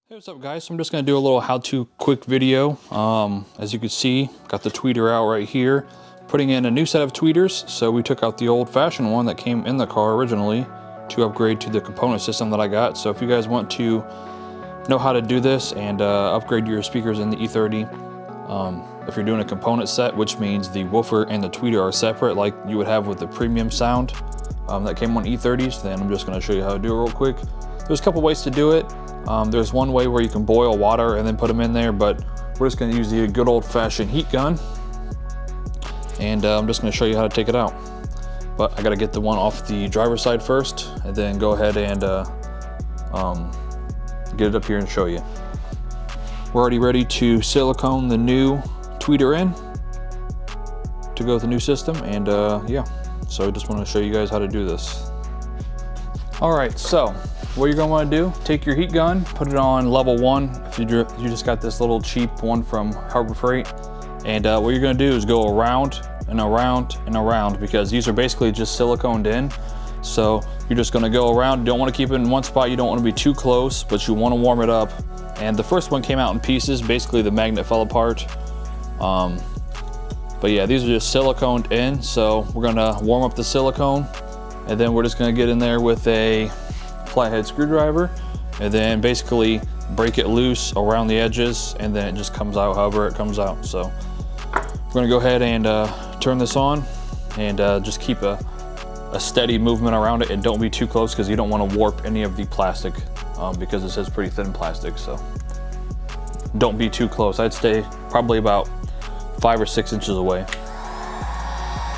Hey, what's up guys? So I'm just going to do a little how-to quick video. As you can see, got the tweeter out right here, putting in a new set of tweeters. So we took out the old-fashioned one that came in the car originally to upgrade to the component system that I got. So if you guys want to know how to do this and upgrade your speakers in the E30, if you're doing a component set, which means the woofer and the tweeter are separate like you would have with the premium sound that came on E30s, then I'm just going to show you how to do it real quick. There's a couple ways to do it. There's one way where you can boil water and then put them in there, but we're just going to use the good old-fashioned heat gun, and I'm just going to show you how to take it out. But I got to get the one off the driver's side first, and then go ahead and get it up here and show you. We're already ready to silicone the new tweeter in to go with the new system, and yeah, so I just want to show you guys how to do this. Alright, so what you're going to want to do, take your heat gun, put it on level 1 if you just got this little cheap one from Harbor Freight, and what you're going to do is go around and around and around, because these are basically just siliconed in. So you're just going to go around. You don't want to keep it in one spot, you don't want to be too close, but you want to warm it up. And the first one came out in pieces, basically the magnet fell apart. But yeah, these are just siliconed in, so we're going to warm up the silicone, and then we're just going to get in there with a flathead screwdriver and then basically break it loose around the edges, and then it just comes out however it comes out. So we're going to go ahead and turn this on, and just keep a steady movement around it, and don't be too close because you don't want to warp any of the plastic, because this is pretty thin plastic. So don't be too close. I'd stay probably about 5 or 6 inches away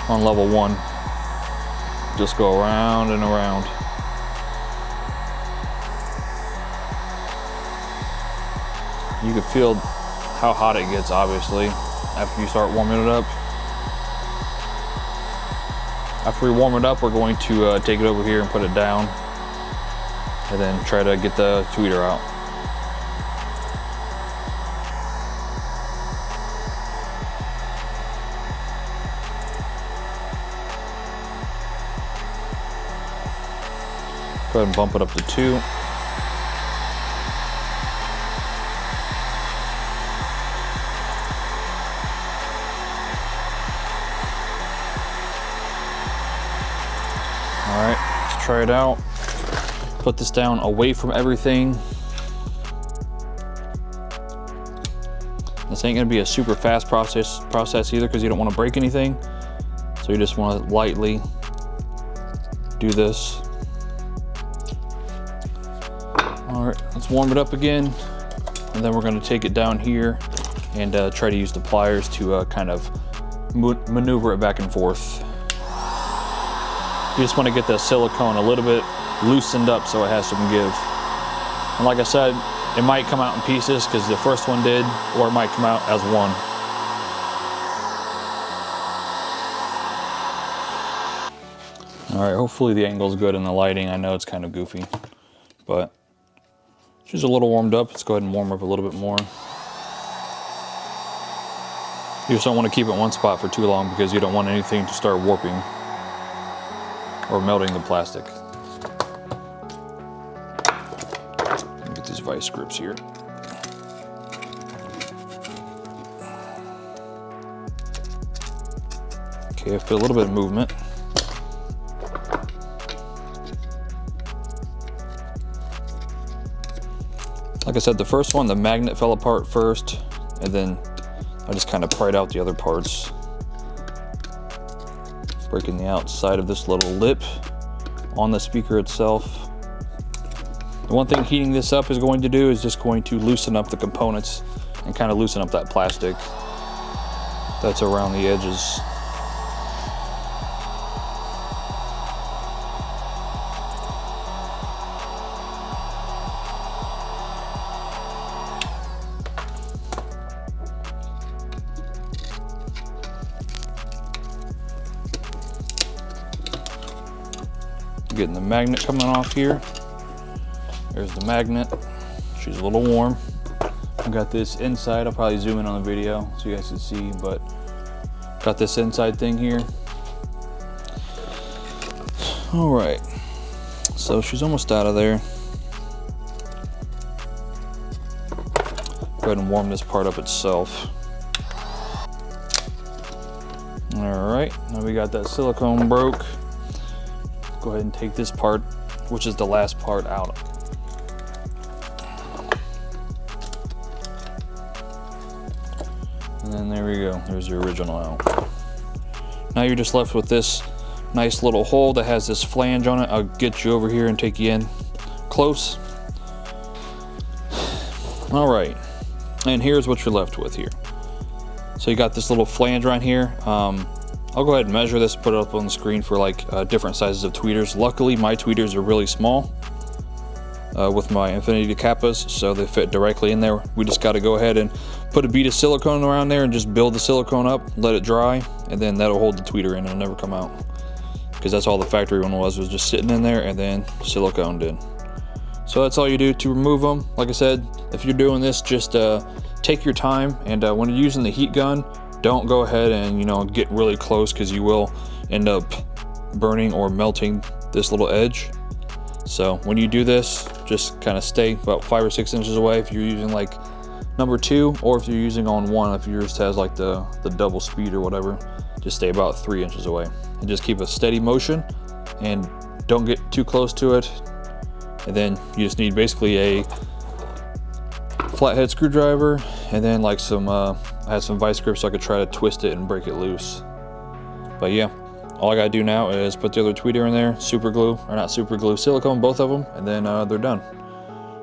on level 1. Just go around and around. You can feel how hot it gets, obviously, after you start warming it up. After we warm it up, we're going to take it over here and put it down, and then try to get the tweeter out. Go ahead and bump it up to 2. All right, let's try it out. Put this down away from everything. This ain't gonna be a super fast process either, because you don't want to break anything. So you just want to lightly do this. All right, let's warm it up again, and then we're going to take it down here and try to use the pliers to kind of maneuver it back and forth. You just want to get the silicone a little bit loosened up so it has some give. And like I said, it might come out in pieces because the first one did, or it might come out as one. All right, hopefully the angle's good in the lighting. I know it's kind of goofy, but she's a little warmed up. Let's go ahead and warm up a little bit more. You just don't want to keep it in one spot for too long, because you don't want anything to start warping or melting the plastic. Get these vice grips here. Okay, I feel a little bit of movement. Like I said, the first one, the magnet fell apart first, and then I just kind of pried out the other parts, breaking the outside of this little lip on the speaker itself. The one thing heating this up is going to do is just going to loosen up the components and kind of loosen up that plastic that's around the edges. Getting the magnet coming off here. There's the magnet. She's a little warm. I got this inside. I'll probably zoom in on the video so you guys can see, but got this inside thing here. All right, so she's almost out of there. Go ahead and warm this part up itself. All right, now we got that silicone broke. Go ahead and take this part, which is the last part, out. And then there we go, there's the original out. Now you're just left with this nice little hole that has this flange on it. I'll get you over here and take you in close. All right, and here's what you're left with here. So you got this little flange right here. I'll go ahead and measure this, put it up on the screen for like different sizes of tweeters. Luckily, my tweeters are really small with my Infinity Kappas, so they fit directly in there. We just got to go ahead and put a bead of silicone around there and just build the silicone up, let it dry, and then that'll hold the tweeter in. It'll never come out, because that's all the factory one was just sitting in there and then siliconed in. So that's all you do to remove them. Like I said, if you're doing this, just take your time, and when you're using the heat gun, don't go ahead and, you know, get really close, because you will end up burning or melting this little edge. So when you do this, just kind of stay about 5 or 6 inches away if you're using like number 2, or if you're using on 1, if yours has like the double speed or whatever, just stay about 3 inches away and just keep a steady motion and don't get too close to it. And then you just need basically a flathead screwdriver, and then like some I had some vice grips so I could try to twist it and break it loose. But yeah, all I gotta do now is put the other tweeter in there, super glue, or not super glue, silicone both of them, and then they're done.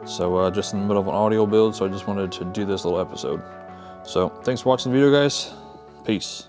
So just in the middle of an audio build, so I just wanted to do this little episode. So thanks for watching the video, guys. Peace.